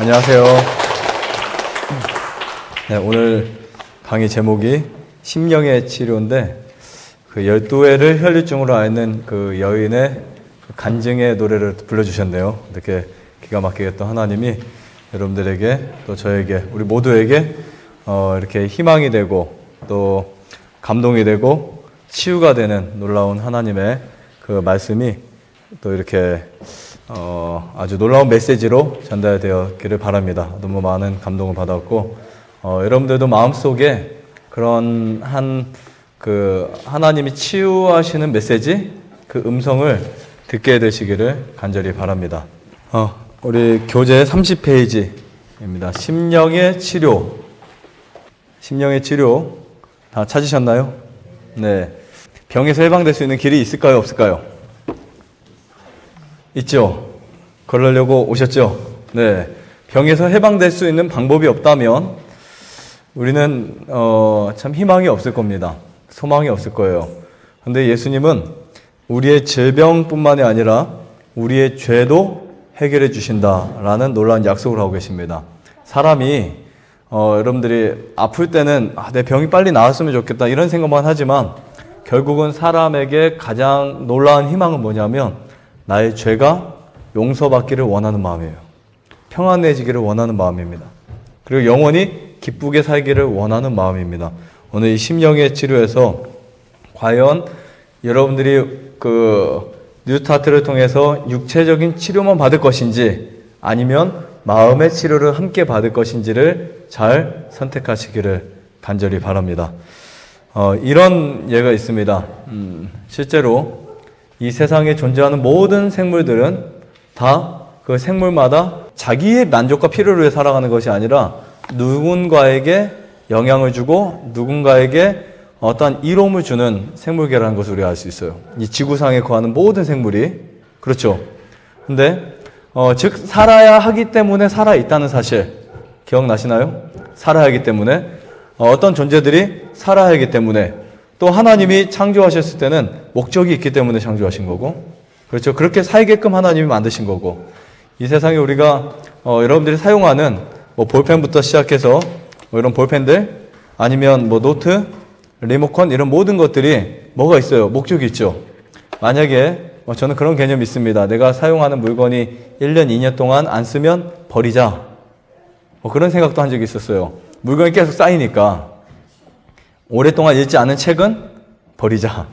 안녕하세요. 네, 오늘 강의 제목이 심령의 치료인데, 그 12회를 혈류증으로 앓는 그 여인의 간증의 노래를 불러주셨네요. 이렇게 기가 막히게 또 하나님이 여러분들에게 또 저에게 우리 모두에게 이렇게 희망이 되고 또 감동이 되고 치유가 되는 놀라운 하나님의 그 말씀이 또 이렇게 아주 놀라운 메시지로 전달되었기를 바랍니다. 너무 많은 감동을 받았고 여러분들도 마음속에 그런 그 하나님이 치유하시는 메시지, 그 음성을 듣게 되시기를 간절히 바랍니다. 우리 교재 30페이지입니다. 심령의 치료. 심령의 치료 다 찾으셨나요? 네. 병에서 해방될 수 있는 길이 있을까요? 없을까요? 있죠? 그러려고 오셨죠? 네. 병에서 해방될 수 있는 방법이 없다면 우리는 참 희망이 없을 겁니다. 소망이 없을 거예요. 근데 예수님은 우리의 질병뿐만이 아니라 우리의 죄도 해결해 주신다라는 놀라운 약속을 하고 계십니다. 사람이 여러분들이 아플 때는 내 병이 빨리 나았으면 좋겠다 이런 생각만 하지만 결국은 사람에게 가장 놀라운 희망은 뭐냐면 나의 죄가 용서받기를 원하는 마음이에요. 평안해지기를 원하는 마음입니다. 그리고 영원히 기쁘게 살기를 원하는 마음입니다. 오늘 이 심령의 치료에서 과연 여러분들이 그 뉴스타트를 통해서 육체적인 치료만 받을 것인지 아니면 마음의 치료를 함께 받을 것인지를 잘 선택하시기를 간절히 바랍니다. 이런 예가 있습니다. 실제로 이 세상에 존재하는 모든 생물들은 다 그 생물마다 자기의 만족과 필요를 위해 살아가는 것이 아니라 누군가에게 영향을 주고 누군가에게 어떠한 이로움을 주는 생물계라는 것을 우리가 알 수 있어요. 이 지구상에 거하는 모든 생물이 그렇죠. 근데 즉 살아야 하기 때문에 살아있다는 사실 기억나시나요? 살아야 하기 때문에 어떤 존재들이 살아야 하기 때문에 또 하나님이 창조하셨을 때는 목적이 있기 때문에 창조하신 거고 그렇죠. 그렇게 살게끔 하나님이 만드신 거고 이 세상에 우리가 여러분들이 사용하는 볼펜부터 시작해서 이런 볼펜들 아니면 노트, 리모컨 이런 모든 것들이 뭐가 있어요? 목적이 있죠. 만약에 저는 그런 개념이 있습니다. 내가 사용하는 물건이 1년, 2년 동안 안 쓰면 버리자. 그런 생각도 한 적이 있었어요. 물건이 계속 쌓이니까 오랫동안 읽지 않은 책은 버리자.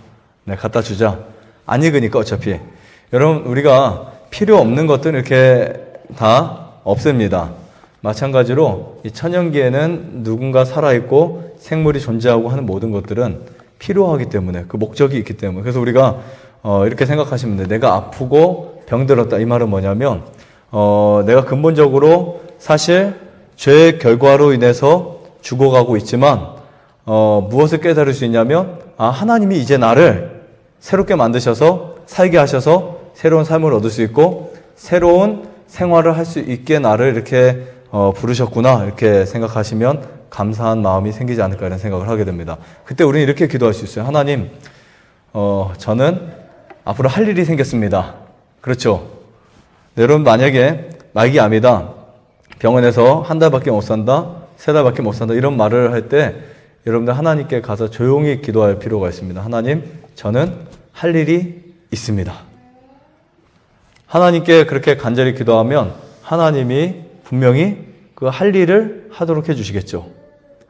네, 갖다 주자. 안 읽으니까 어차피. 여러분 우리가 필요 없는 것들은 이렇게 다 없습니다. 마찬가지로 이 천연기에는 누군가 살아있고 생물이 존재하고 하는 모든 것들은 필요하기 때문에 그 목적이 있기 때문에 그래서 우리가 이렇게 생각하시면 돼요. 내가 아프고 병들었다. 이 말은 뭐냐면 내가 근본적으로 사실 죄의 결과로 인해서 죽어가고 있지만 무엇을 깨달을 수 있냐면 하나님이 이제 나를 새롭게 만드셔서 살게 하셔서 새로운 삶을 얻을 수 있고 새로운 생활을 할 수 있게 나를 이렇게 부르셨구나 이렇게 생각하시면 감사한 마음이 생기지 않을까 이런 생각을 하게 됩니다. 그때 우리는 이렇게 기도할 수 있어요. 하나님 저는 앞으로 할 일이 생겼습니다. 그렇죠? 네, 여러분 만약에 말기암이다 병원에서 한 달밖에 못 산다 3달밖에 못 산다 이런 말을 할 때 여러분들 하나님께 가서 조용히 기도할 필요가 있습니다. 하나님 저는 할 일이 있습니다. 하나님께 그렇게 간절히 기도하면 하나님이 분명히 그 할 일을 하도록 해주시겠죠.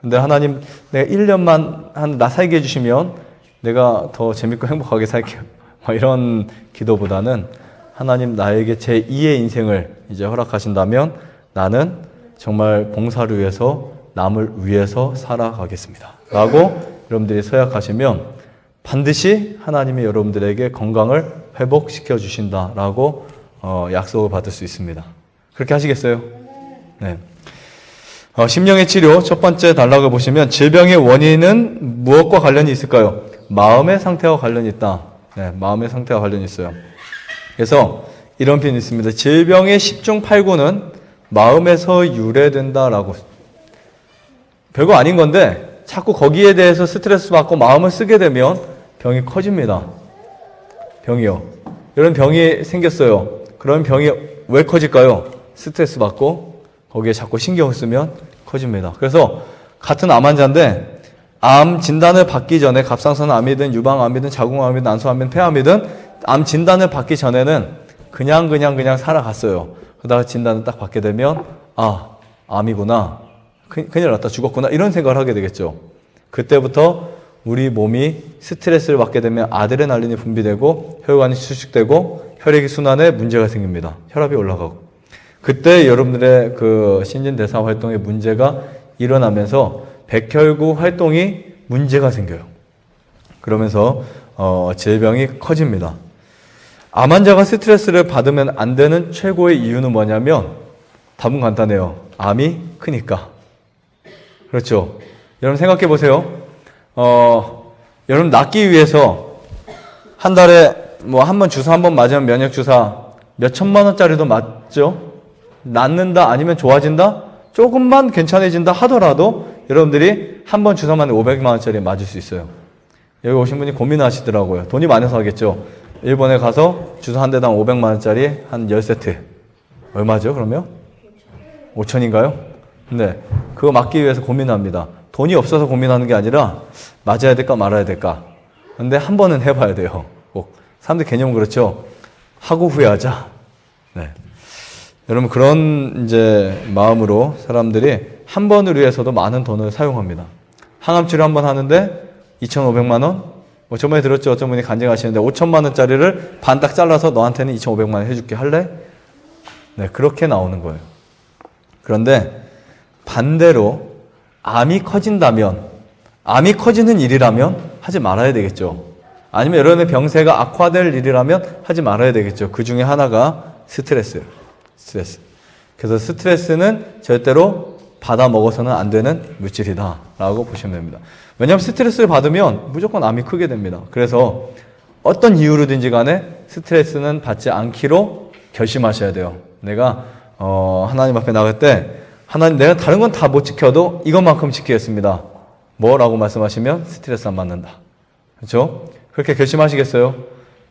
근데 하나님 내가 1년만 나 살게 해주시면 내가 더 재밌고 행복하게 살게요. 이런 기도보다는 하나님 나에게 제2의 인생을 이제 허락하신다면 나는 정말 봉사를 위해서 남을 위해서 살아가겠습니다. 라고 여러분들이 서약하시면 반드시 하나님이 여러분들에게 건강을 회복시켜 주신다라고 약속을 받을 수 있습니다. 그렇게 하시겠어요? 네. 심령의 치료 첫 번째 단락을 보시면 질병의 원인은 무엇과 관련이 있을까요? 마음의 상태와 관련이 있다. 네, 마음의 상태와 관련이 있어요. 그래서 이런 표현이 있습니다. 질병의 10중 8구는 마음에서 유래된다라고. 별거 아닌 건데 자꾸 거기에 대해서 스트레스 받고 마음을 쓰게 되면 병이 커집니다. 병이요. 이런 병이 생겼어요. 그런 병이 왜 커질까요? 스트레스 받고 거기에 자꾸 신경을 쓰면 커집니다. 그래서 같은 암 환자인데 암 진단을 받기 전에 갑상선 암이든 유방암이든 자궁암이든 난소암이든 폐암이든 암 진단을 받기 전에는 그냥 살아갔어요. 그러다가 진단을 딱 받게 되면 암이구나. 큰일 났다. 죽었구나. 이런 생각을 하게 되겠죠. 그때부터 우리 몸이 스트레스를 받게 되면 아드레날린이 분비되고 혈관이 수축되고 혈액이 순환에 문제가 생깁니다. 혈압이 올라가고. 그때 여러분들의 그 신진대사 활동에 문제가 일어나면서 백혈구 활동이 문제가 생겨요. 그러면서 질병이 커집니다. 암 환자가 스트레스를 받으면 안 되는 최고의 이유는 뭐냐면 답은 간단해요. 암이 크니까. 그렇죠. 여러분 생각해 보세요. 여러분 낫기 위해서 한 달에 뭐 한 번 주사 한 번 맞으면 면역 주사 몇 천만 원짜리도 맞죠? 낫는다 아니면 좋아진다? 조금만 괜찮아진다 하더라도 여러분들이 한 번 주사 맞는 500만 원짜리 맞을 수 있어요. 여기 오신 분이 고민하시더라고요. 돈이 많아서 하겠죠. 일본에 가서 주사 한 대당 500만 원짜리 한 10세트. 얼마죠 그러면? 5천인가요? 네. 그거 맞기 위해서 고민합니다. 돈이 없어서 고민하는 게 아니라 맞아야 될까 말아야 될까. 근데 한 번은 해봐야 돼요. 꼭. 사람들 개념은 그렇죠. 하고 후회하자. 네. 여러분 그런 이제 마음으로 사람들이 한 번을 위해서도 많은 돈을 사용합니다. 항암 치료 한 번 하는데 2,500만 원? 뭐 저번에 들었죠. 어떤 분이 간증하시는데 5천만 원짜리를 반 딱 잘라서 너한테는 2,500만 원 해줄게. 할래? 네, 그렇게 나오는 거예요. 그런데 반대로 암이 커진다면, 암이 커지는 일이라면 하지 말아야 되겠죠. 아니면 여러분의 병세가 악화될 일이라면 하지 말아야 되겠죠. 그 중에 하나가 스트레스예요. 스트레스. 그래서 스트레스는 절대로 받아 먹어서는 안 되는 물질이다 라고 보시면 됩니다. 왜냐하면 스트레스를 받으면 무조건 암이 크게 됩니다. 그래서 어떤 이유로든지 간에 스트레스는 받지 않기로 결심하셔야 돼요. 내가 하나님 앞에 나갈 때 하나님 내가 다른 건 다 못 지켜도 이것만큼 지키겠습니다. 뭐라고 말씀하시면 스트레스 안 받는다. 그렇죠? 그렇게 결심하시겠어요?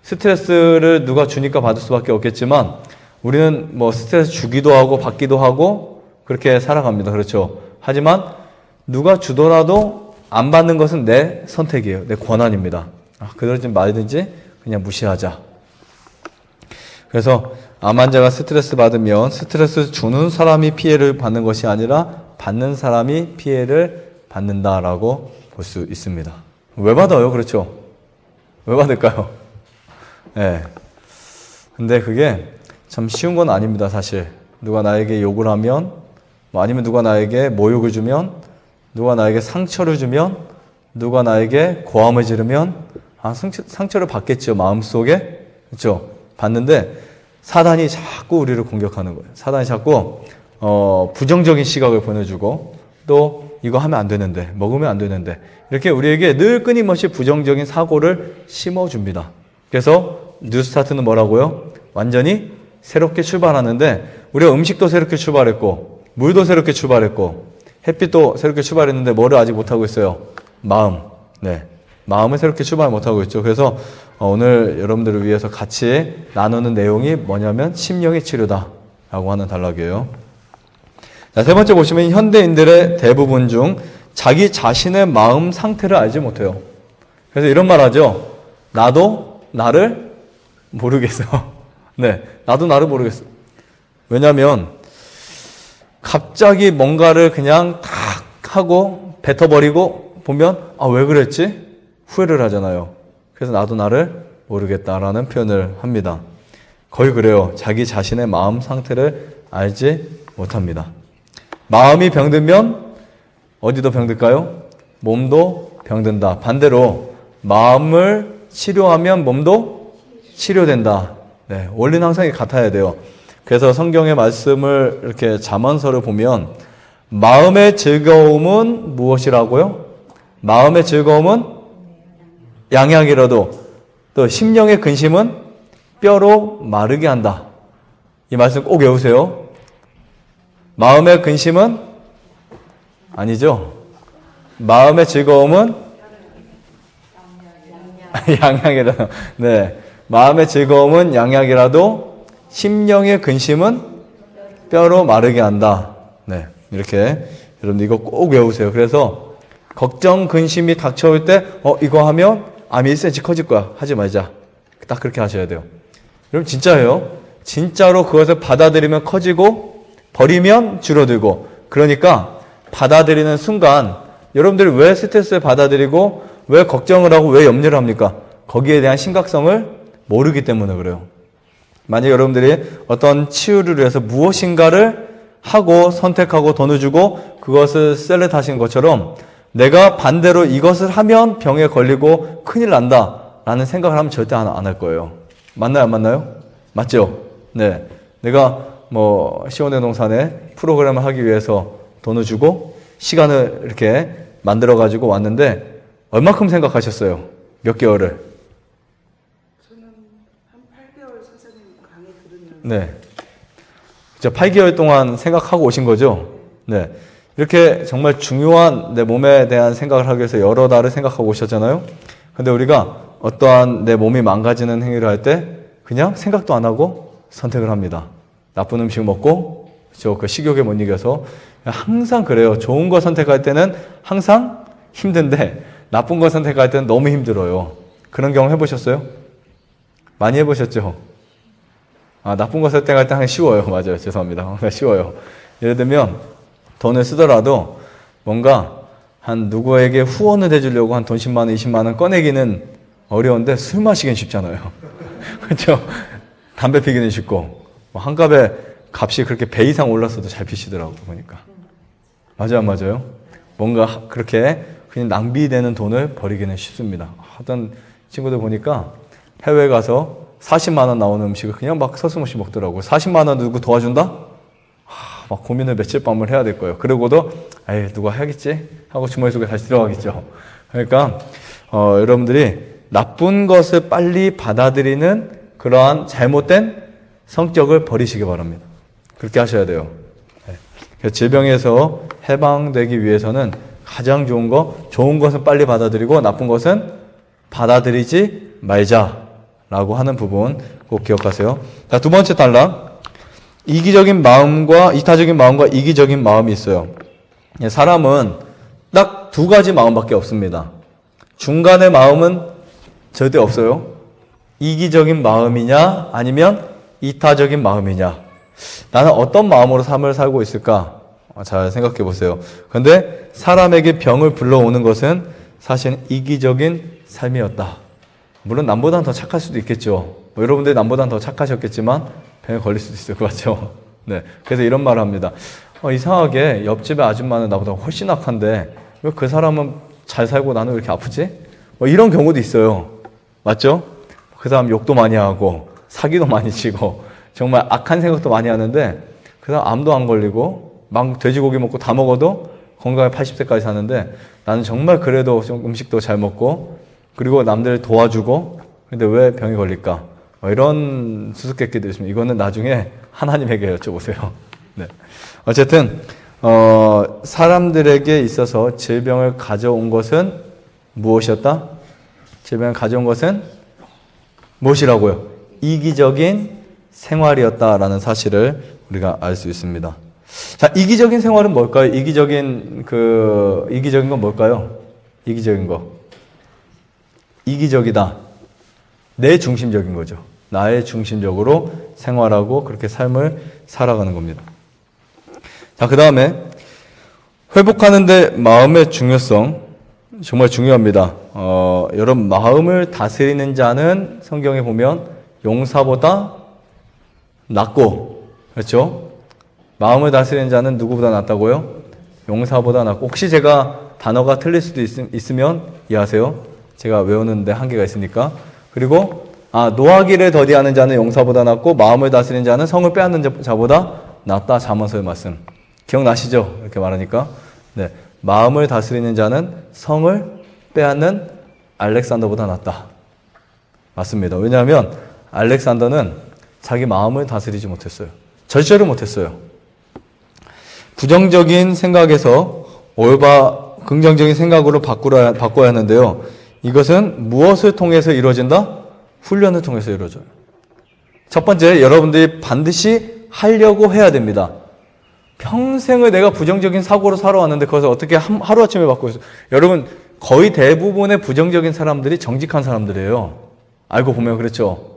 스트레스를 누가 주니까 받을 수밖에 없겠지만 우리는 뭐 스트레스 주기도 하고 받기도 하고 그렇게 살아갑니다. 그렇죠? 하지만 누가 주더라도 안 받는 것은 내 선택이에요. 내 권한입니다. 그러지 말든지 그냥 무시하자. 그래서 암 환자가 스트레스 받으면 스트레스 주는 사람이 피해를 받는 것이 아니라 받는 사람이 피해를 받는다라고 볼 수 있습니다. 왜 받아요? 그렇죠? 왜 받을까요? 네. 근데 그게 참 쉬운 건 아닙니다, 사실. 누가 나에게 욕을 하면, 뭐 아니면 누가 나에게 모욕을 주면, 누가 나에게 상처를 주면, 누가 나에게 고함을 지르면, 상처를 받겠죠, 마음속에. 그렇죠? 받는데, 사단이 자꾸 우리를 공격하는 거예요. 사단이 자꾸, 부정적인 시각을 보내주고, 또, 이거 하면 안 되는데, 먹으면 안 되는데, 이렇게 우리에게 늘 끊임없이 부정적인 사고를 심어줍니다. 그래서, 뉴스타트는 뭐라고요? 완전히 새롭게 출발하는데, 우리가 음식도 새롭게 출발했고, 물도 새롭게 출발했고, 햇빛도 새롭게 출발했는데, 뭐를 아직 못하고 있어요? 마음. 네. 마음을 새롭게 출발 못하고 있죠. 그래서, 오늘 여러분들을 위해서 같이 나누는 내용이 뭐냐면, 심령의 치료다. 라고 하는 단락이에요. 자, 세 번째 보시면 현대인들의 대부분 중 자기 자신의 마음 상태를 알지 못해요. 그래서 이런 말 하죠. 나도 나를 모르겠어. 네, 나도 나를 모르겠어. 왜냐하면 갑자기 뭔가를 그냥 탁 하고 뱉어버리고 보면 왜 그랬지? 후회를 하잖아요. 그래서 나도 나를 모르겠다라는 표현을 합니다. 거의 그래요. 자기 자신의 마음 상태를 알지 못합니다. 마음이 병들면 어디도 병들까요? 몸도 병든다. 반대로 마음을 치료하면 몸도 치료된다. 네, 원리는 항상 같아야 돼요. 그래서 성경의 말씀을 이렇게 잠언서를 보면 마음의 즐거움은 무엇이라고요? 마음의 즐거움은 양약이라도 또 심령의 근심은 뼈로 마르게 한다. 이 말씀 꼭 외우세요. 마음의 근심은 아니죠. 마음의 즐거움은 양약이라도 네, 마음의 즐거움은 양약이라도 심령의 근심은 뼈로 마르게 한다. 네, 이렇게 여러분들 이거 꼭 외우세요. 그래서 걱정, 근심이 닥쳐올 때 이거 하면 암이 1cm 커질 거야. 하지 말자. 딱 그렇게 하셔야 돼요. 여러분 진짜예요. 진짜로 그것을 받아들이면 커지고 버리면 줄어들고, 그러니까 받아들이는 순간 여러분들이 왜 스트레스를 받아들이고 왜 걱정을 하고 왜 염려를 합니까? 거기에 대한 심각성을 모르기 때문에 그래요. 만약 여러분들이 어떤 치유를 위해서 무엇인가를 하고 선택하고 돈을 주고 그것을 셀렉트 하신 것처럼 내가 반대로 이것을 하면 병에 걸리고 큰일 난다 라는 생각을 하면 절대 안 할 거예요. 맞나요? 안 맞나요? 맞죠? 네. 내가 시원의 동산에 프로그램을 하기 위해서 돈을 주고 시간을 이렇게 만들어 가지고 왔는데 얼마큼 생각하셨어요? 몇 개월을? 저는 한 8개월 선생님 강의 들으면서 네. 8개월 동안 생각하고 오신 거죠? 네. 이렇게 정말 중요한 내 몸에 대한 생각을 하기 위해서 여러 달을 생각하고 오셨잖아요? 근데 우리가 어떠한 내 몸이 망가지는 행위를 할 때 그냥 생각도 안 하고 선택을 합니다. 나쁜 음식 먹고, 그 식욕에 못 이겨서. 항상 그래요. 좋은 거 선택할 때는 항상 힘든데 나쁜 거 선택할 때는 너무 힘들어요. 그런 경험 해보셨어요? 많이 해보셨죠? 나쁜 거 선택할 때 항상 쉬워요. 맞아요. 죄송합니다. 쉬워요. 예를 들면 돈을 쓰더라도 뭔가 한 누구에게 후원을 해주려고 한 돈 10만 원, 20만 원 꺼내기는 어려운데 술 마시기는 쉽잖아요. 그렇죠? 담배 피기는 쉽고 한갑에 값이 그렇게 배 이상 올랐어도 잘 피시더라고요. 보니까. 맞아요, 안 맞아요? 뭔가 그렇게 그냥 낭비되는 돈을 버리기는 쉽습니다. 하던 친구들 보니까 해외에 가서 40만 원 나오는 음식을 그냥 막 서슴없이 먹더라고요. 40만 원 누구 도와준다? 막 고민을 며칠 밤을 해야 될 거예요. 그러고도 누가 해야겠지? 하고 주머니 속에 다시 들어가겠죠. 그러니까 여러분들이 나쁜 것을 빨리 받아들이는 그러한 잘못된 성격을 버리시기 바랍니다. 그렇게 하셔야 돼요. 질병에서 해방되기 위해서는 가장 좋은 것은 빨리 받아들이고 나쁜 것은 받아들이지 말자라고 하는 부분 꼭 기억하세요. 자, 두 번째 단락. 이타적인 마음과 이기적인 마음이 있어요. 사람은 딱 두 가지 마음밖에 없습니다. 중간의 마음은 절대 없어요. 이기적인 마음이냐 아니면 이타적인 마음이냐. 나는 어떤 마음으로 삶을 살고 있을까? 잘 생각해 보세요. 그런데 사람에게 병을 불러오는 것은 사실은 이기적인 삶이었다. 물론 남보다는 더 착할 수도 있겠죠. 여러분들이 남보다는 더 착하셨겠지만 병에 걸릴 수도 있을 것 같죠. 네. 그래서 이런 말을 합니다. 이상하게 옆집의 아줌마는 나보다 훨씬 악한데 왜 그 사람은 잘 살고 나는 왜 이렇게 아프지? 이런 경우도 있어요. 맞죠? 그 사람 욕도 많이 하고 사기도 많이 치고 정말 악한 생각도 많이 하는데 그 사람 암도 안 걸리고 막 돼지고기 먹고 다 먹어도 건강하게 80세까지 사는데 나는 정말 그래도 좀 음식도 잘 먹고 그리고 남들 도와주고 근데 왜 병이 걸릴까? 이런 수수께끼들이 있습니다. 이거는 나중에 하나님에게 여쭤보세요. 네. 어쨌든 사람들에게 있어서 질병을 가져온 것은 무엇이었다? 질병을 가져온 것은 무엇이라고요? 이기적인 생활이었다라는 사실을 우리가 알 수 있습니다. 자, 이기적인 생활은 뭘까요? 이기적인 건 뭘까요? 이기적인 거. 이기적이다. 내 중심적인 거죠. 나의 중심적으로 생활하고 그렇게 삶을 살아가는 겁니다. 자, 그 다음에 회복하는데 마음의 중요성 정말 중요합니다. 여러분 마음을 다스리는 자는 성경에 보면 용사보다 낫고 그렇죠? 마음을 다스리는 자는 누구보다 낫다고요? 용사보다 낫고 혹시 제가 단어가 틀릴 수도 있으면 이해하세요. 제가 외우는데 한계가 있으니까. 그리고 노하기를 더디하는 자는 용사보다 낫고 마음을 다스리는 자는 성을 빼앗는 자보다 낫다. 잠언서의 말씀. 기억나시죠? 이렇게 말하니까. 네. 마음을 다스리는 자는 성을 빼앗는 알렉산더보다 낫다. 맞습니다. 왜냐하면 알렉산더는 자기 마음을 다스리지 못했어요. 절제를 못했어요. 부정적인 생각에서 긍정적인 생각으로 바꿔야 하는데요. 이것은 무엇을 통해서 이루어진다? 훈련을 통해서 이루어져요. 첫 번째, 여러분들이 반드시 하려고 해야 됩니다. 평생을 내가 부정적인 사고로 살아왔는데 그것을 어떻게 하루아침에 바꾸고 있어요. 여러분 거의 대부분의 부정적인 사람들이 정직한 사람들이에요. 알고 보면 그렇죠.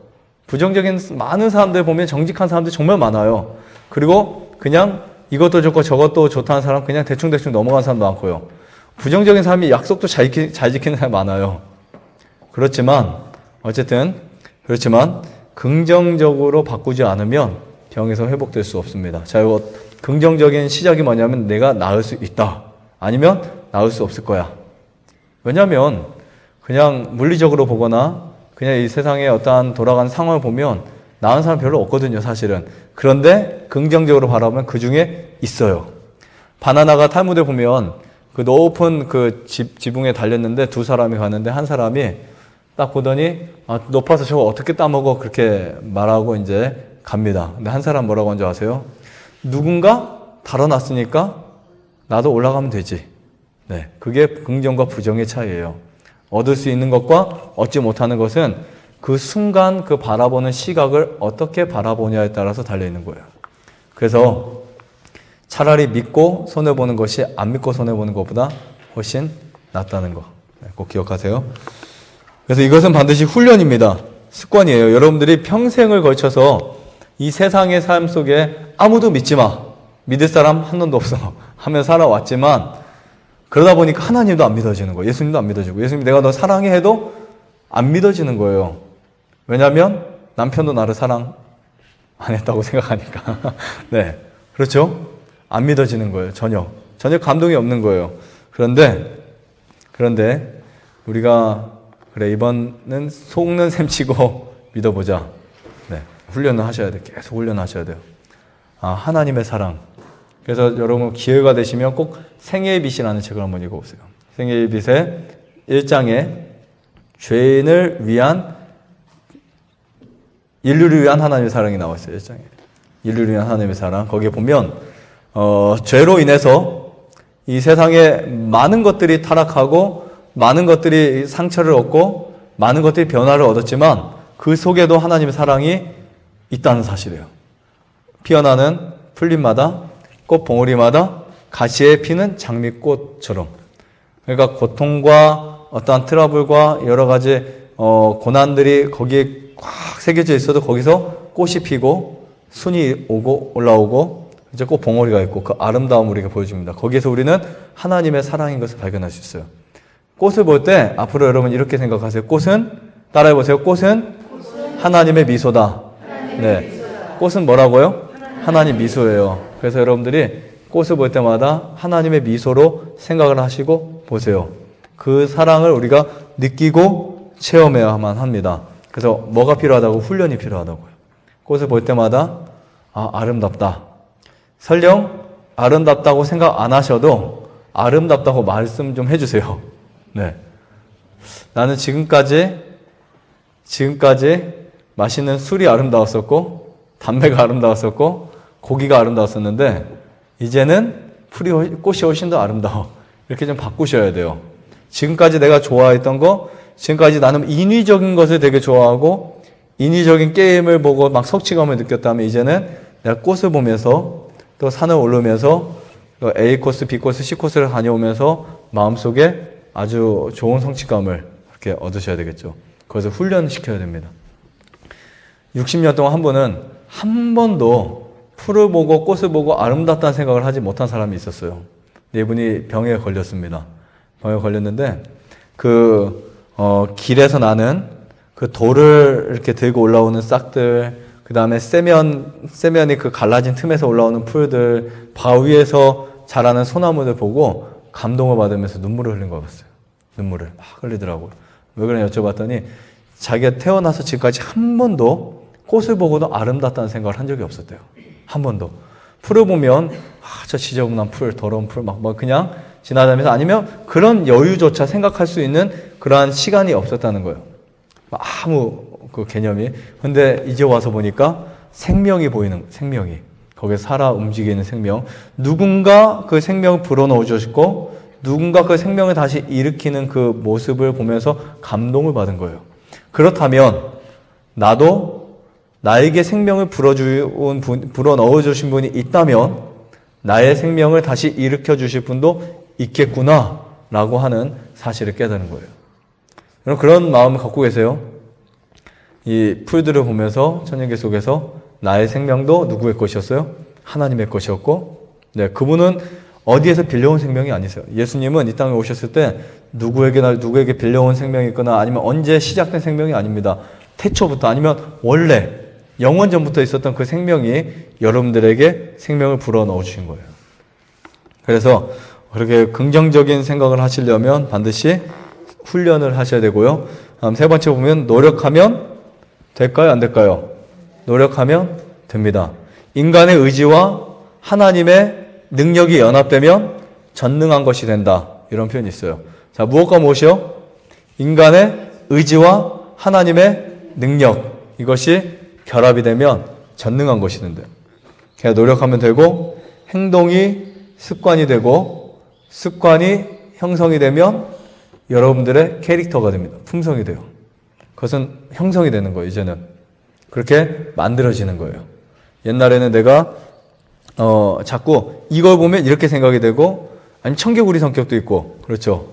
부정적인 많은 사람들 보면 정직한 사람들이 정말 많아요. 그리고 그냥 이것도 좋고 저것도 좋다는 사람 그냥 대충대충 넘어가는 사람도 많고요. 부정적인 사람이 약속도 잘 지키는 사람이 많아요. 그렇지만 어쨌든 그렇지만 긍정적으로 바꾸지 않으면 병에서 회복될 수 없습니다. 자, 이거 긍정적인 시작이 뭐냐면 내가 나을 수 있다. 아니면 나을 수 없을 거야. 왜냐하면 그냥 물리적으로 보거나 그냥 이 세상에 어떠한 돌아가는 상황을 보면 나은 사람 별로 없거든요, 사실은. 그런데 긍정적으로 바라보면 그 중에 있어요. 바나나가 탈무드에 보면 그 높은 그 지붕에 달렸는데 두 사람이 가는데 한 사람이 딱 보더니 높아서 저거 어떻게 따먹어 그렇게 말하고 이제 갑니다. 근데 한 사람 뭐라고 한지 아세요? 누군가 달아놨으니까 나도 올라가면 되지. 네, 그게 긍정과 부정의 차이예요. 얻을 수 있는 것과 얻지 못하는 것은 그 순간 그 바라보는 시각을 어떻게 바라보냐에 따라서 달려있는 거예요. 그래서 차라리 믿고 손해보는 것이 안 믿고 손해보는 것보다 훨씬 낫다는 거. 꼭 기억하세요. 그래서 이것은 반드시 훈련입니다. 습관이에요. 여러분들이 평생을 걸쳐서 이 세상의 삶 속에 아무도 믿지 마. 믿을 사람 한 놈도 없어. 하며 살아왔지만 그러다 보니까 하나님도 안 믿어지는 거예요. 예수님도 안 믿어지고. 예수님 내가 너 사랑해 해도 안 믿어지는 거예요. 왜냐하면 남편도 나를 사랑 안 했다고 생각하니까. 네. 그렇죠? 안 믿어지는 거예요. 전혀 감동이 없는 거예요. 그런데 우리가 그래 이번은 속는 셈 치고 믿어보자. 네. 훈련을 하셔야 돼요. 계속 훈련하셔야 돼요. 하나님의 사랑. 그래서 여러분 기회가 되시면 꼭 생애의 빛이라는 책을 한번 읽어보세요. 생애의 빛의 1장에 죄인을 위한 인류를 위한 하나님의 사랑이 나와 있어요. 1장에 인류를 위한 하나님의 사랑. 거기에 보면 죄로 인해서 이 세상에 많은 것들이 타락하고 많은 것들이 상처를 얻고 많은 것들이 변화를 얻었지만 그 속에도 하나님의 사랑이 있다는 사실이에요. 피어나는 풀잎마다 꽃 봉우리마다 가시에 피는 장미꽃처럼. 그러니까 고통과 어떠한 트러블과 여러 가지 고난들이 거기에 꽉 새겨져 있어도 거기서 꽃이 피고 순이 오고 올라오고 이제 꽃 봉오리가 있고 그 아름다움을 우리가 보여줍니다. 거기에서 우리는 하나님의 사랑인 것을 발견할 수 있어요. 꽃을 볼 때 앞으로 여러분 이렇게 생각하세요. 꽃은 따라해보세요. 꽃은 하나님의 미소다. 네, 꽃은 뭐라고요? 하나님 미소예요. 그래서 여러분들이 꽃을 볼 때마다 하나님의 미소로 생각을 하시고 보세요. 그 사랑을 우리가 느끼고 체험해야만 합니다. 그래서 뭐가 필요하다고? 훈련이 필요하다고요. 꽃을 볼 때마다 아름답다. 설령 아름답다고 생각 안 하셔도 아름답다고 말씀 좀 해주세요. 네, 나는 지금까지 맛있는 술이 아름다웠었고 담배가 아름다웠었고 고기가 아름다웠었는데 이제는 꽃이 훨씬 더 아름다워. 이렇게 좀 바꾸셔야 돼요. 지금까지 내가 좋아했던 거, 지금까지 나는 인위적인 것을 되게 좋아하고 인위적인 게임을 보고 막 성취감을 느꼈다면 이제는 내가 꽃을 보면서 또 산을 오르면서 A 코스, B 코스, C 코스를 다녀오면서 마음속에 아주 좋은 성취감을 이렇게 얻으셔야 되겠죠. 그것을 훈련시켜야 됩니다. 60년 동안 한 분은 한 번도 풀을 보고 꽃을 보고 아름답다는 생각을 하지 못한 사람이 있었어요. 네 분이 병에 걸렸습니다. 병에 걸렸는데 길에서 나는 그 돌을 이렇게 들고 올라오는 싹들, 그 다음에 세면이 그 갈라진 틈에서 올라오는 풀들, 바위에서 자라는 소나무들 보고 감동을 받으면서 눈물을 흘린 것 같았어요. 눈물을 막 흘리더라고요. 왜 그러냐 여쭤봤더니 자기가 태어나서 지금까지 한 번도 꽃을 보고도 아름답다는 생각을 한 적이 없었대요. 한 번도. 풀을 보면 저 지저분한 풀, 더러운 풀 막 그냥 지나다니면서 아니면 그런 여유조차 생각할 수 있는 그러한 시간이 없었다는 거예요. 아무 그 개념이. 근데 이제 와서 보니까 생명이 보이는, 생명이. 거기에 살아 움직이는 생명. 누군가 그 생명을 불어넣어 주셨고 누군가 그 생명을 다시 일으키는 그 모습을 보면서 감동을 받은 거예요. 그렇다면 나도 나에게 생명을 불어넣어 주신 분이 있다면 나의 생명을 다시 일으켜 주실 분도 있겠구나 라고 하는 사실을 깨닫는 거예요. 여러분 그런 마음을 갖고 계세요? 이 풀들을 보면서 천연계 속에서 나의 생명도 누구의 것이었어요? 하나님의 것이었고, 네, 그분은 어디에서 빌려온 생명이 아니세요. 예수님은 이 땅에 오셨을 때 누구에게 빌려온 생명이 있거나 아니면 언제 시작된 생명이 아닙니다. 태초부터 아니면 원래 영원전부터 있었던 그 생명이 여러분들에게 생명을 불어넣어 주신 거예요. 그래서 그렇게 긍정적인 생각을 하시려면 반드시 훈련을 하셔야 되고요. 다음 세 번째 보면 노력하면 될까요? 안 될까요? 노력하면 됩니다. 인간의 의지와 하나님의 능력이 연합되면 전능한 것이 된다. 이런 표현이 있어요. 자, 무엇과 무엇이요? 인간의 의지와 하나님의 능력. 이것이 결합이 되면 전능한 것이 된대요. 그냥 노력하면 되고, 행동이 습관이 되고, 습관이 형성이 되면 여러분들의 캐릭터가 됩니다. 품성이 돼요. 그것은 형성이 되는 거예요, 이제는. 그렇게 만들어지는 거예요. 옛날에는 내가 자꾸 이걸 보면 이렇게 생각이 되고, 아니 청개구리 성격도 있고, 그렇죠.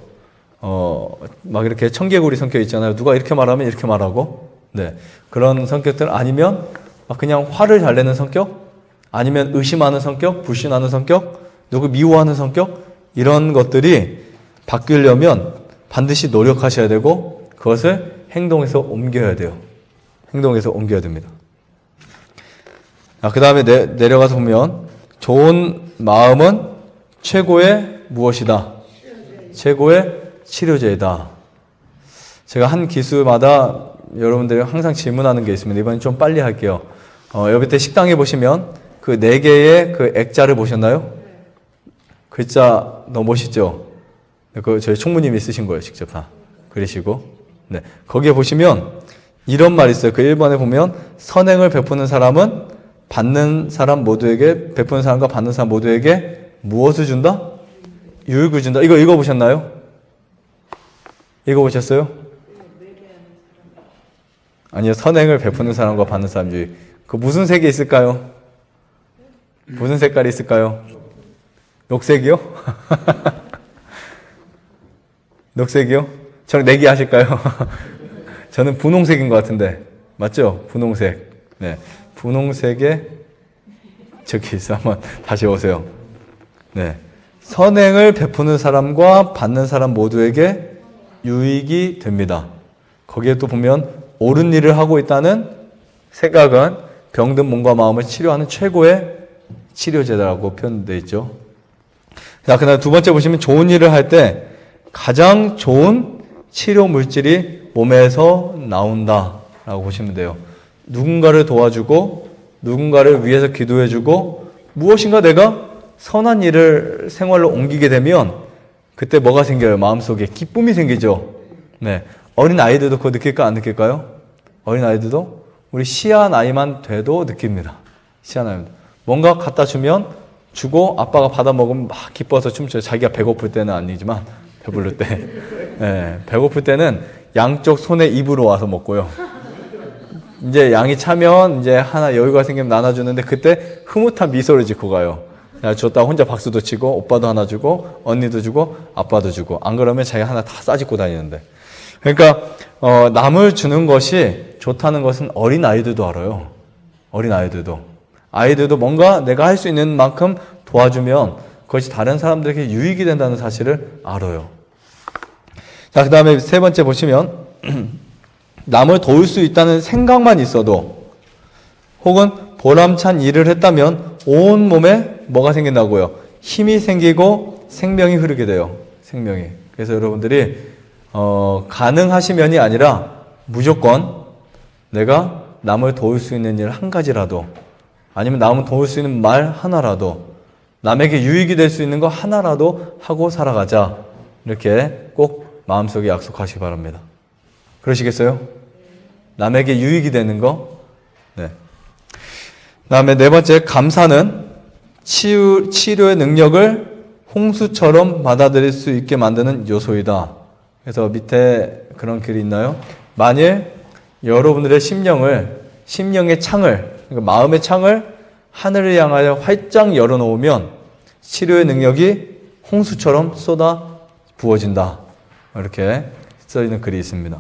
막 이렇게 청개구리 성격 있잖아요. 누가 이렇게 말하면 이렇게 말하고, 네, 그런 성격들 아니면 그냥 화를 잘 내는 성격, 아니면 의심하는 성격, 불신하는 성격, 누구 미워하는 성격, 이런 것들이 바뀌려면 반드시 노력하셔야 되고, 그것을 행동에서 옮겨야 돼요. 행동에서 옮겨야 됩니다. 그 다음에 내려가서 보면 좋은 마음은 최고의 무엇이다? 최고의 치료제이다. 제가 한 기수마다 여러분들이 항상 질문하는 게 있습니다. 이번엔 좀 빨리 할게요. 여기 때 식당에 보시면 그 4개의 그 액자를 보셨나요? 글자 너무 멋있죠? 그 저희 총무님이 쓰신 거예요. 직접 다 그리시고. 네, 거기에 보시면 이런 말이 있어요. 그 1번에 보면 선행을 베푸는 사람은 받는 사람 모두에게, 베푸는 사람과 받는 사람 모두에게 무엇을 준다? 유익을 준다. 이거 읽어보셨나요? 읽어보셨어요? 아니요. 선행을 베푸는 사람과 받는 사람 유익. 그 무슨 색이 있을까요? 무슨 색깔이 있을까요? 녹색이요? 녹색이요? 저랑 내기 하실까요? 저는 분홍색인 것 같은데. 맞죠? 분홍색. 네. 분홍색에 저기 있어. 한번 다시 오세요. 네. 선행을 베푸는 사람과 받는 사람 모두에게 유익이 됩니다. 거기에 또 보면 옳은 일을 하고 있다는 생각은 병든 몸과 마음을 치료하는 최고의 치료제다라고 표현되어 있죠. 자, 그다음 두 번째 보시면 좋은 일을 할 때 가장 좋은 치료 물질이 몸에서 나온다라고 보시면 돼요. 누군가를 도와주고 누군가를 위해서 기도해주고 무엇인가 내가 선한 일을 생활로 옮기게 되면 그때 뭐가 생겨요? 마음속에 기쁨이 생기죠. 네, 어린 아이들도 그거 느낄까 안 느낄까요? 어린 아이들도 우리 시한 아이만 돼도 느낍니다. 시한 아이만. 뭔가 갖다 주면 주고 아빠가 받아 먹으면 막 기뻐서 춤춰요. 자기가 배고플 때는 아니지만 배부를 때. 네, 배고플 때는 양쪽 손에 입으로 와서 먹고요. 이제 양이 차면 이제 하나 여유가 생기면 나눠주는데 그때 흐뭇한 미소를 짓고 가요. 줬다가 혼자 박수도 치고 오빠도 하나 주고 언니도 주고 아빠도 주고 안 그러면 자기가 하나 다 싸짓고 다니는데. 그러니까 남을 주는 것이 좋다는 것은 어린 아이들도 알아요. 어린 아이들도 뭔가 내가 할 수 있는 만큼 도와주면 그것이 다른 사람들에게 유익이 된다는 사실을 알아요. 자, 그 다음에 세 번째 보시면 남을 도울 수 있다는 생각만 있어도 혹은 보람찬 일을 했다면 온 몸에 뭐가 생긴다고요? 힘이 생기고 생명이 흐르게 돼요. 생명이. 그래서 여러분들이 가능하시면이 아니라 무조건 내가 남을 도울 수 있는 일 한 가지라도 아니면 남을 도울 수 있는 말 하나라도 남에게 유익이 될 수 있는 거 하나라도 하고 살아가자. 이렇게 꼭 마음속에 약속하시기 바랍니다. 그러시겠어요? 남에게 유익이 되는 거. 네. 다음에 네 번째, 감사는 치료의 능력을 홍수처럼 받아들일 수 있게 만드는 요소이다. 그래서 밑에 그런 글이 있나요? 만일 여러분들의 심령의 창을, 그러니까 마음의 창을 하늘을 향하여 활짝 열어놓으면 치료의 능력이 홍수처럼 쏟아 부어진다. 이렇게 써있는 글이 있습니다.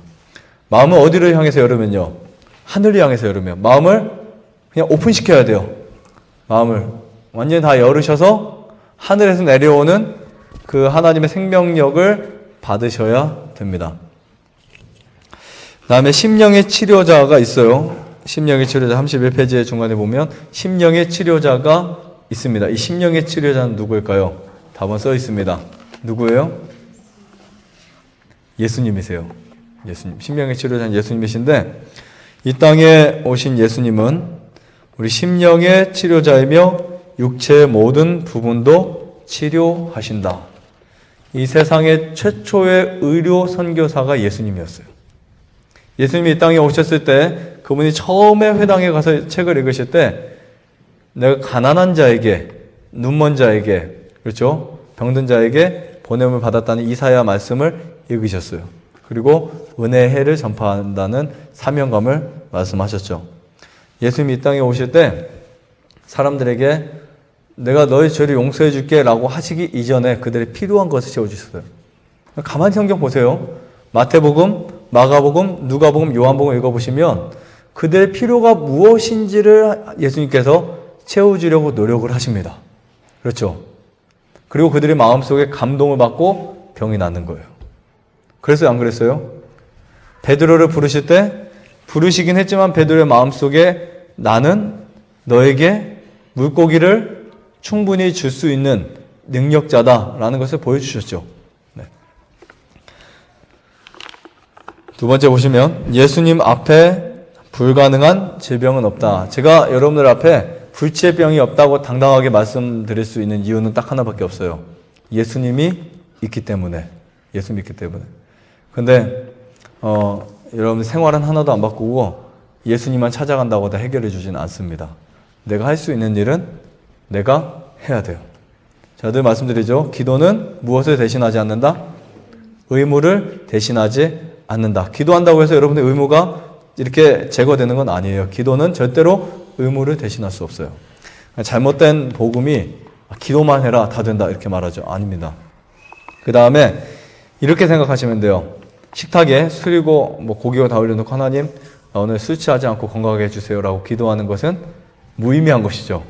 마음을 어디를 향해서 열으면요? 하늘을 향해서 열으면 마음을 그냥 오픈시켜야 돼요. 마음을 완전히 다 열으셔서 하늘에서 내려오는 그 하나님의 생명력을 받으셔야 됩니다. 다음에 심령의 치료자가 있어요. 심령의 치료자 31페이지의 중간에 보면 심령의 치료자가 있습니다. 이 심령의 치료자는 누구일까요? 답은 써 있습니다. 누구예요? 예수님이세요. 예수님. 심령의 치료자는 예수님이신데 이 땅에 오신 예수님은 우리 심령의 치료자이며 육체의 모든 부분도 치료하신다. 이 세상의 최초의 의료 선교사가 예수님이었어요. 예수님이 이 땅에 오셨을 때 그분이 처음에 회당에 가서 책을 읽으실 때 내가 가난한 자에게, 눈먼 자에게, 그렇죠? 병든 자에게 보냄을 받았다는 이사야 말씀을 읽으셨어요. 그리고 은혜의 해를 전파한다는 사명감을 말씀하셨죠. 예수님이 이 땅에 오실 때 사람들에게 내가 너의 죄를 용서해 줄게 라고 하시기 이전에 그들의 필요한 것을 채워주셨어요. 가만히 성경 보세요. 마태복음, 마가복음, 누가복음, 요한복음 읽어보시면 그들의 필요가 무엇인지를 예수님께서 채워주려고 노력을 하십니다. 그렇죠? 그리고 그들의 마음속에 감동을 받고 병이 낫는 거예요. 그래서 안 그랬어요? 베드로를 부르실 때 부르시긴 했지만 베드로의 마음속에 나는 너에게 물고기를 충분히 줄 수 있는 능력자다라는 것을 보여주셨죠. 네. 두 번째 보시면 예수님 앞에 불가능한 질병은 없다. 제가 여러분들 앞에 불치의 병이 없다고 당당하게 말씀드릴 수 있는 이유는 딱 하나밖에 없어요. 예수님이 있기 때문에. 예수님이 있기 때문에. 근데 여러분 생활은 하나도 안 바꾸고 예수님만 찾아간다고 다 해결해 주지는 않습니다. 내가 할 수 있는 일은 내가 해야 돼요. 자, 늘 말씀드리죠. 기도는 무엇을 대신하지 않는다? 의무를 대신하지 않는다. 기도한다고 해서 여러분의 의무가 이렇게 제거되는 건 아니에요. 기도는 절대로 의무를 대신할 수 없어요. 잘못된 복음이 기도만 해라 다 된다 이렇게 말하죠. 아닙니다. 그 다음에 이렇게 생각하시면 돼요. 식탁에 술이고 뭐 고기가 다 올려놓고 하나님 오늘 술 취하지 않고 건강하게 해주세요라고 기도하는 것은 무의미한 것이죠.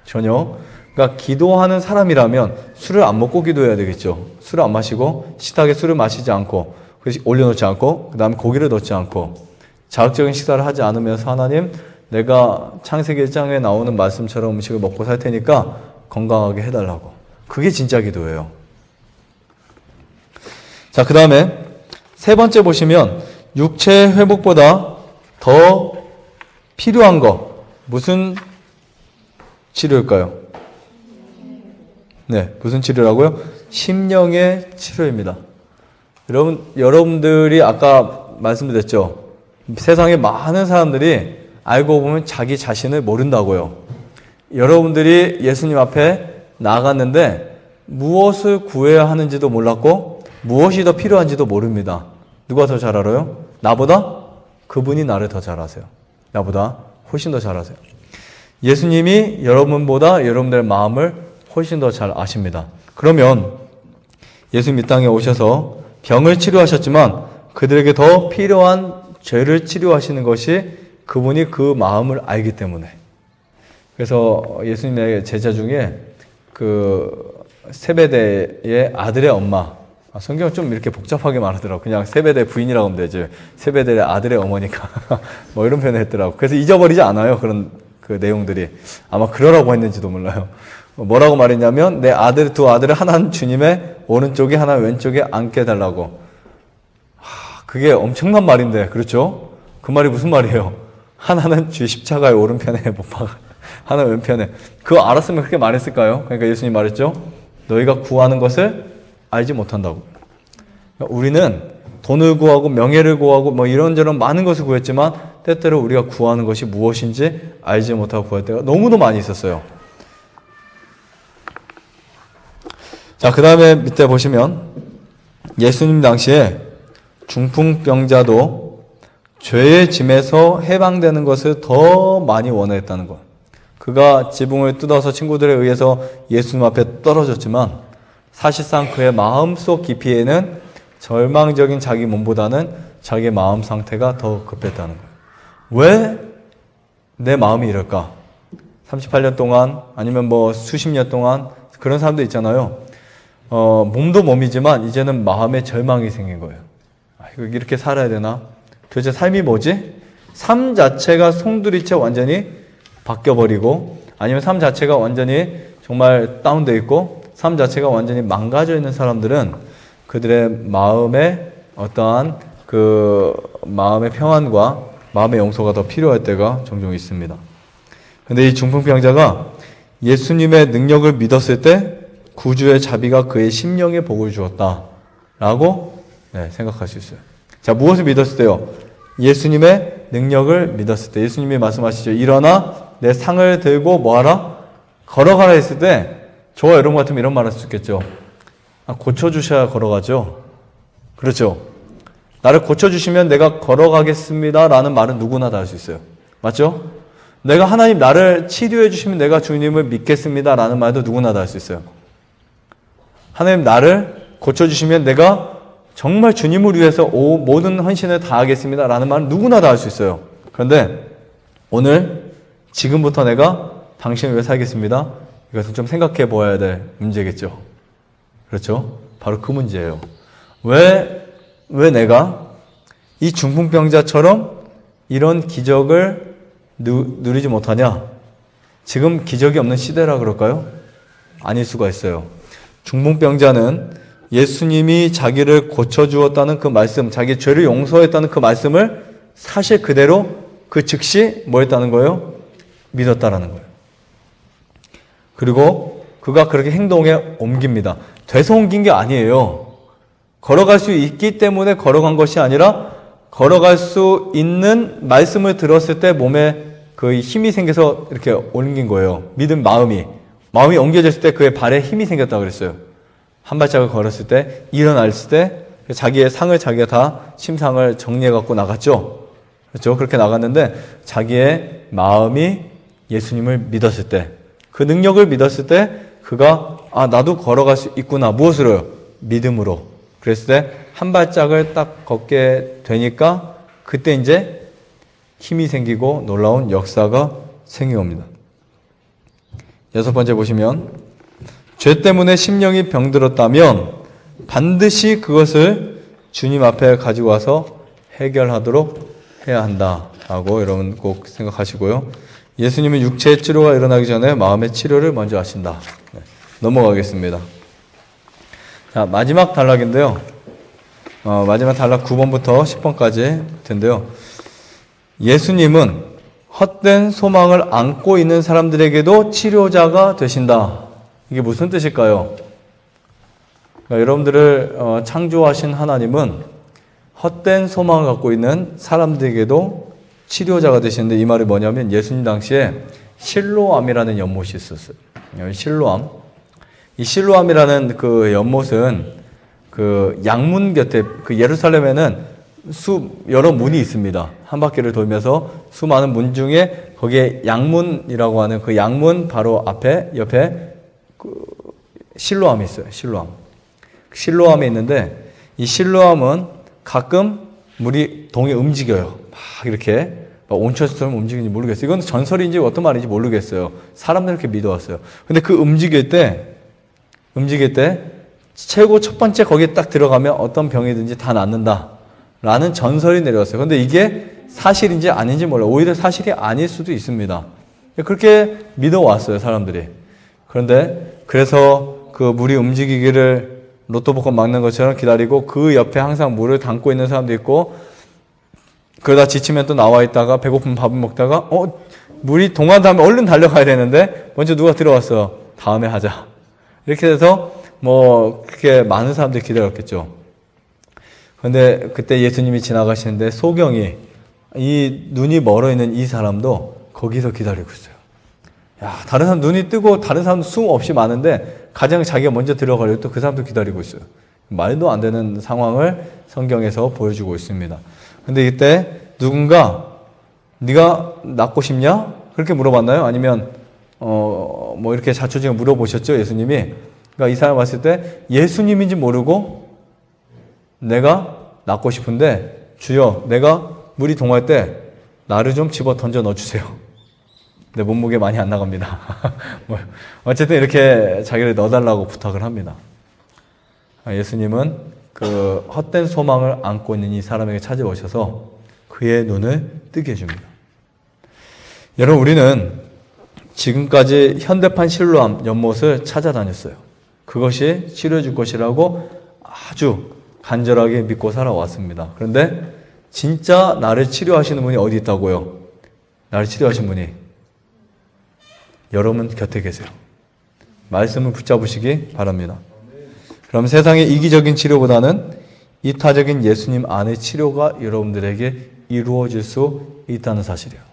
전혀. 그러니까 기도하는 사람이라면 술을 안 먹고 기도해야 되겠죠. 술을 안 마시고 식탁에 술을 마시지 않고 올려놓지 않고 그 다음에 고기를 넣지 않고 자극적인 식사를 하지 않으면서 하나님 내가 창세기 1장에 나오는 말씀처럼 음식을 먹고 살 테니까 건강하게 해달라고. 그게 진짜 기도예요. 자, 그 다음에 세 번째 보시면 육체 회복보다 더 필요한 거 무슨 치료일까요? 네, 무슨 치료라고요? 심령의 치료입니다. 여러분들이 아까 말씀드렸죠. 세상에 많은 사람들이 알고 보면 자기 자신을 모른다고요. 여러분들이 예수님 앞에 나아갔는데 무엇을 구해야 하는지도 몰랐고 무엇이 더 필요한지도 모릅니다. 누가 더 잘 알아요? 나보다? 그분이 나를 더 잘 아세요. 나보다 훨씬 더 잘 아세요. 예수님이 여러분보다 여러분들의 마음을 훨씬 더 잘 아십니다. 그러면 예수님 이 땅에 오셔서 병을 치료하셨지만 그들에게 더 필요한 죄를 치료하시는 것이 그분이 그 마음을 알기 때문에. 그래서 예수님의 제자 중에 그 세베대의 아들의 엄마, 성경은 좀 이렇게 복잡하게 말하더라고. 그냥 세베대 부인이라고 하면 되지. 세베대의 아들의 어머니까 뭐 이런 표현을 했더라고. 그래서 잊어버리지 않아요. 그런 그 내용들이. 아마 그러라고 했는지도 몰라요. 뭐라고 말했냐면 내 아들 두 아들을 하나는 주님의 오른쪽에 하나는 왼쪽에 앉게 해달라고. 그게 엄청난 말인데 그렇죠? 그 말이 무슨 말이에요? 하나는 주 십자가의 오른편에 못 박아 하나는 왼편에. 그거 알았으면 그렇게 말했을까요? 그러니까 예수님 말했죠. 너희가 구하는 것을 알지 못한다고. 그러니까 우리는 돈을 구하고 명예를 구하고 뭐 이런저런 많은 것을 구했지만 때때로 우리가 구하는 것이 무엇인지 알지 못하고 구할 때가 너무도 많이 있었어요. 자, 그 다음에 밑에 보시면 예수님 당시에 중풍병자도 죄의 짐에서 해방되는 것을 더 많이 원했다는 것. 그가 지붕을 뜯어서 친구들에 의해서 예수님 앞에 떨어졌지만 사실상 그의 마음속 깊이에는 절망적인 자기 몸보다는 자기의 마음 상태가 더 급했다는 거예요. 왜 내 마음이 이럴까? 38년 동안 아니면 뭐 수십 년 동안 그런 사람도 있잖아요. 몸도 몸이지만 이제는 마음에 절망이 생긴 거예요. 이렇게 살아야 되나? 도대체 삶이 뭐지? 삶 자체가 송두리째 완전히 바뀌어버리고 아니면 삶 자체가 완전히 정말 다운되어 있고 삶 자체가 완전히 망가져 있는 사람들은 그들의 마음에 어떠한 그 마음의 평안과 마음의 용서가 더 필요할 때가 종종 있습니다. 근데 이 중풍병자가 예수님의 능력을 믿었을 때 구주의 자비가 그의 심령에 복을 주었다라고 생각할 수 있어요. 자, 무엇을 믿었을 때요? 예수님의 능력을 믿었을 때. 예수님이 말씀하시죠. 일어나 내 상을 들고 뭐하라? 걸어가라 했을 때 저와 여러분 같으면 이런 말 할 수 있겠죠. 고쳐주셔야 걸어가죠. 그렇죠. 나를 고쳐주시면 내가 걸어가겠습니다 라는 말은 누구나 다 할 수 있어요. 맞죠? 내가 하나님 나를 치료해 주시면 내가 주님을 믿겠습니다 라는 말도 누구나 다 할 수 있어요. 하나님 나를 고쳐주시면 내가 정말 주님을 위해서 모든 헌신을 다하겠습니다 라는 말은 누구나 다 할 수 있어요. 그런데 오늘 지금부터 내가 당신을 위해 살겠습니다. 이것은 좀 생각해 보아야 될 문제겠죠. 그렇죠? 바로 그 문제예요. 왜 내가 이 중풍병자처럼 이런 기적을 누리지 못하냐? 지금 기적이 없는 시대라 그럴까요? 아닐 수가 있어요. 중풍병자는 예수님이 자기를 고쳐주었다는 그 말씀, 자기의 죄를 용서했다는 그 말씀을 사실 그대로 그 즉시 뭐 했다는 거예요? 믿었다라는 거예요. 그리고 그가 그렇게 행동에 옮깁니다. 돼서 옮긴 게 아니에요. 걸어갈 수 있기 때문에 걸어간 것이 아니라 걸어갈 수 있는 말씀을 들었을 때 몸에 그 힘이 생겨서 이렇게 옮긴 거예요. 믿은 마음이 옮겨졌을 때 그의 발에 힘이 생겼다고 그랬어요. 한 발짝을 걸었을 때, 일어났을 때 자기의 상을 자기가 다 침상을 정리해 갖고 나갔죠. 그렇죠? 그렇게 나갔는데 자기의 마음이 예수님을 믿었을 때, 그 능력을 믿었을 때 그가 나도 걸어갈 수 있구나. 무엇으로요? 믿음으로. 그랬을 때 한 발짝을 딱 걷게 되니까 그때 이제 힘이 생기고 놀라운 역사가 생겨옵니다. 6번째 보시면 죄 때문에 심령이 병들었다면 반드시 그것을 주님 앞에 가지고 와서 해결하도록 해야 한다라고 여러분 꼭 생각하시고요. 예수님은 육체의 치료가 일어나기 전에 마음의 치료를 먼저 하신다. 넘어가겠습니다. 자, 마지막 단락인데요. 마지막 단락 9번부터 10번까지 텐데요. 예수님은 헛된 소망을 안고 있는 사람들에게도 치료자가 되신다. 이게 무슨 뜻일까요? 그러니까 여러분들을 창조하신 하나님은 헛된 소망을 갖고 있는 사람들에게도 치료자가 되시는데 이 말이 뭐냐면 예수님 당시에 실로암이라는 연못이 있었어요. 실로암. 이 실로암이라는 그 연못은 그 양문 곁에 그 예루살렘에는 여러 문이 있습니다. 한 바퀴를 돌면서 수많은 문 중에 거기에 양문이라고 하는 그 양문 바로 옆에 그 실로암이 있어요. 실로암이 있는데 이 실로암은 가끔 물이 동에 움직여요. 막 이렇게 온천처럼 움직이는지 모르겠어요. 이건 전설인지 어떤 말인지 모르겠어요. 사람들 이렇게 믿어왔어요. 근데 그 움직일 때 최고 첫 번째 거기에 딱 들어가면 어떤 병이든지 다 낫는다 라는 전설이 내려왔어요. 근데 이게 사실인지 아닌지 몰라요. 오히려 사실이 아닐 수도 있습니다. 그렇게 믿어왔어요, 사람들이. 그래서 그 물이 움직이기를 로또 복권 막는 것처럼 기다리고 그 옆에 항상 물을 담고 있는 사람도 있고 그러다 지치면 또 나와 있다가 배고프면 밥을 먹다가 물이 동한 다음에 얼른 달려가야 되는데 먼저 누가 들어왔어. 다음에 하자. 이렇게 돼서 그렇게 많은 사람들이 기다렸겠죠. 그런데 그때 예수님이 지나가시는데 소경이 이 눈이 멀어 있는 이 사람도 거기서 기다리고 있어요. 야, 다른 사람 눈이 뜨고 다른 사람 숨 없이 많은데 가장 자기가 먼저 들어가려고 또 그 사람도 기다리고 있어요. 말도 안 되는 상황을 성경에서 보여주고 있습니다. 근데 이때 누군가 네가 낫고 싶냐? 그렇게 물어봤나요? 아니면 뭐 이렇게 자초지종 물어보셨죠, 예수님이. 그러니까 이 사람 왔을 때 예수님인지 모르고 내가 낫고 싶은데 주여, 내가 물이 동할 때 나를 좀 집어 던져 넣어주세요. 내 몸무게 많이 안 나갑니다. 뭐 어쨌든 이렇게 자기를 넣어달라고 부탁을 합니다. 예수님은 그 헛된 소망을 안고 있는 이 사람에게 찾아오셔서 그의 눈을 뜨게 해줍니다. 여러분, 우리는 지금까지 현대판 실로암 연못을 찾아다녔어요. 그것이 치료해 줄 것이라고 아주 간절하게 믿고 살아왔습니다. 그런데 진짜 나를 치료하시는 분이 어디 있다고요? 나를 치료하신 분이 여러분 곁에 계세요. 말씀을 붙잡으시기 바랍니다. 그럼 세상의 이기적인 치료보다는 이타적인 예수님 안의 치료가 여러분들에게 이루어질 수 있다는 사실이에요.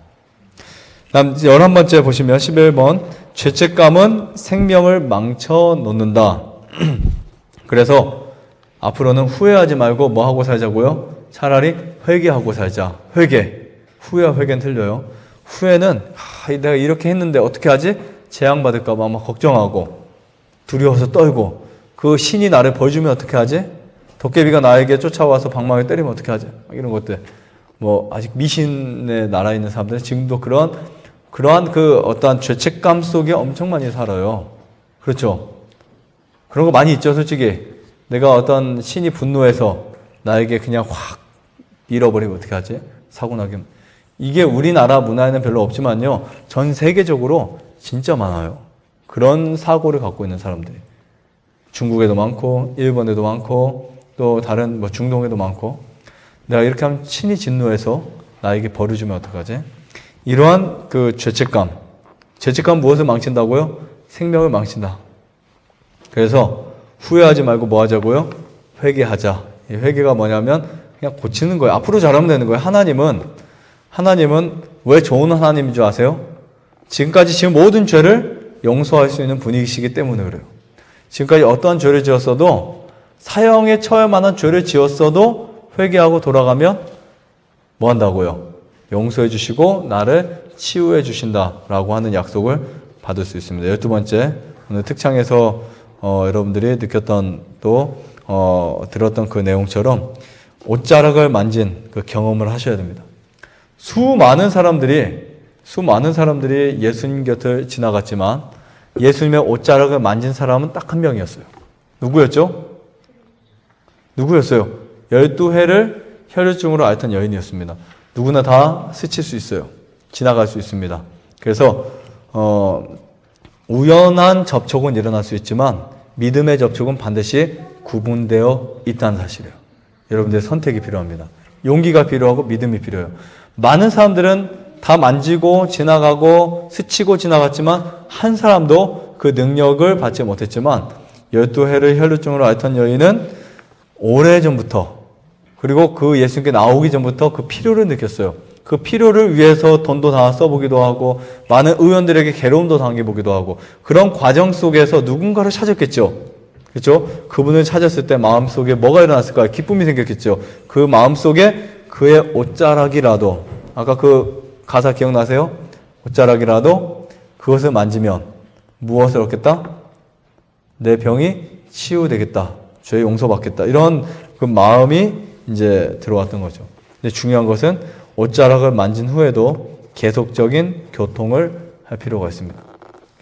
다음 11번째 보시면 11번, 죄책감은 생명을 망쳐 놓는다. 그래서 앞으로는 후회하지 말고 뭐 하고 살자고요? 차라리 회개하고 살자. 회개. 후회와 회개는 틀려요. 후회는 내가 이렇게 했는데 어떻게 하지? 재앙받을까 봐 막 걱정하고 두려워서 떨고, 그 신이 나를 벌 주면 어떻게 하지? 도깨비가 나에게 쫓아와서 방망이 때리면 어떻게 하지? 이런 것들. 뭐 아직 미신의 나라에 있는 사람들은 지금도 그러한 그 어떠한 죄책감 속에 엄청 많이 살아요. 그렇죠? 그런 거 많이 있죠, 솔직히. 내가 어떤 신이 분노해서 나에게 그냥 확 밀어버리면 어떻게 하지? 사고 나게. 이게 우리나라 문화에는 별로 없지만요, 전 세계적으로 진짜 많아요. 그런 사고를 갖고 있는 사람들이. 중국에도 많고, 일본에도 많고, 또 다른 뭐 중동에도 많고. 내가 이렇게 하면 신이 진노해서 나에게 벌을 주면 어떡하지? 이러한 그 죄책감 무엇을 망친다고요? 생명을 망친다. 그래서 후회하지 말고 뭐 하자고요? 회개하자. 이 회개가 뭐냐면 그냥 고치는 거예요. 앞으로 잘하면 되는 거예요. 하나님은 왜 좋은 하나님인 줄 아세요? 지금까지 지은 모든 죄를 용서할 수 있는 분이시기 때문에 그래요. 지금까지 어떠한 죄를 지었어도, 사형에 처할 만한 죄를 지었어도 회개하고 돌아가면 뭐 한다고요? 용서해 주시고 나를 치유해 주신다라고 하는 약속을 받을 수 있습니다. 12번째, 오늘 특창에서 여러분들이 느꼈던 또 들었던 그 내용처럼 옷자락을 만진 그 경험을 하셔야 됩니다. 수많은 사람들이 예수님 곁을 지나갔지만 예수님의 옷자락을 만진 사람은 딱 한 명이었어요. 누구였죠? 12해를 혈류증으로 앓던 여인이었습니다. 누구나 다 스칠 수 있어요. 지나갈 수 있습니다. 그래서 우연한 접촉은 일어날 수 있지만 믿음의 접촉은 반드시 구분되어 있다는 사실이에요. 여러분들의 선택이 필요합니다. 용기가 필요하고 믿음이 필요해요. 많은 사람들은 다 만지고 지나가고 스치고 지나갔지만 한 사람도 그 능력을 받지 못했지만 12해를 혈류증으로 앓던 여인은 오래전부터, 그리고 그 예수님께 나오기 전부터 그 필요를 느꼈어요. 그 필요를 위해서 돈도 다 써보기도 하고 많은 의원들에게 괴로움도 당해보기도 하고 그런 과정 속에서 누군가를 찾았겠죠. 그렇죠? 그분을 찾았을 때 마음속에 뭐가 일어났을까요? 기쁨이 생겼겠죠. 그 마음속에 그의 옷자락이라도, 아까 그 가사 기억나세요? 옷자락이라도 그것을 만지면 무엇을 얻겠다? 내 병이 치유되겠다. 죄 용서받겠다. 이런 그 마음이 이제 들어왔던 거죠. 근데 중요한 것은 옷자락을 만진 후에도 계속적인 교통을 할 필요가 있습니다.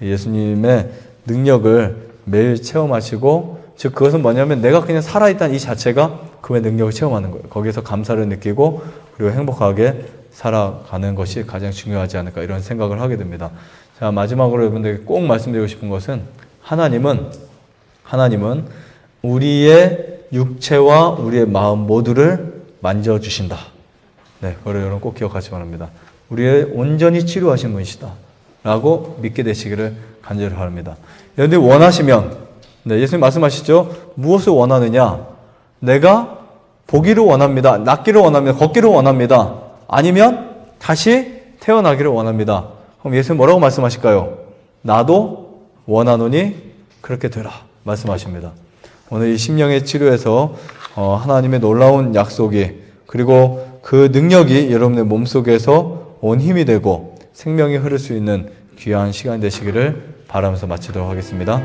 예수님의 능력을 매일 체험하시고, 즉 그것은 뭐냐면 내가 그냥 살아있다는 이 자체가 그의 능력을 체험하는 거예요. 거기서 감사를 느끼고 그리고 행복하게 살아가는 것이 가장 중요하지 않을까, 이런 생각을 하게 됩니다. 자, 마지막으로 여러분들에게 꼭 말씀드리고 싶은 것은 하나님은 우리의 육체와 우리의 마음 모두를 만져주신다. 네, 그걸 여러분 꼭 기억하시기 바랍니다. 우리의 온전히 치료하신 분이시다 라고 믿게 되시기를 간절히 바랍니다. 여러분들이 원하시면, 네, 예수님 말씀하시죠. 무엇을 원하느냐? 내가 보기를 원합니다. 낫기를 원합니다. 걷기를 원합니다. 아니면 다시 태어나기를 원합니다. 그럼 예수님 뭐라고 말씀하실까요? 나도 원하노니 그렇게 되라 말씀하십니다. 오늘 이 심령의 치료에서 하나님의 놀라운 약속이, 그리고 그 능력이 여러분의 몸속에서 온 힘이 되고 생명이 흐를 수 있는 귀한 시간 되시기를 바라면서 마치도록 하겠습니다.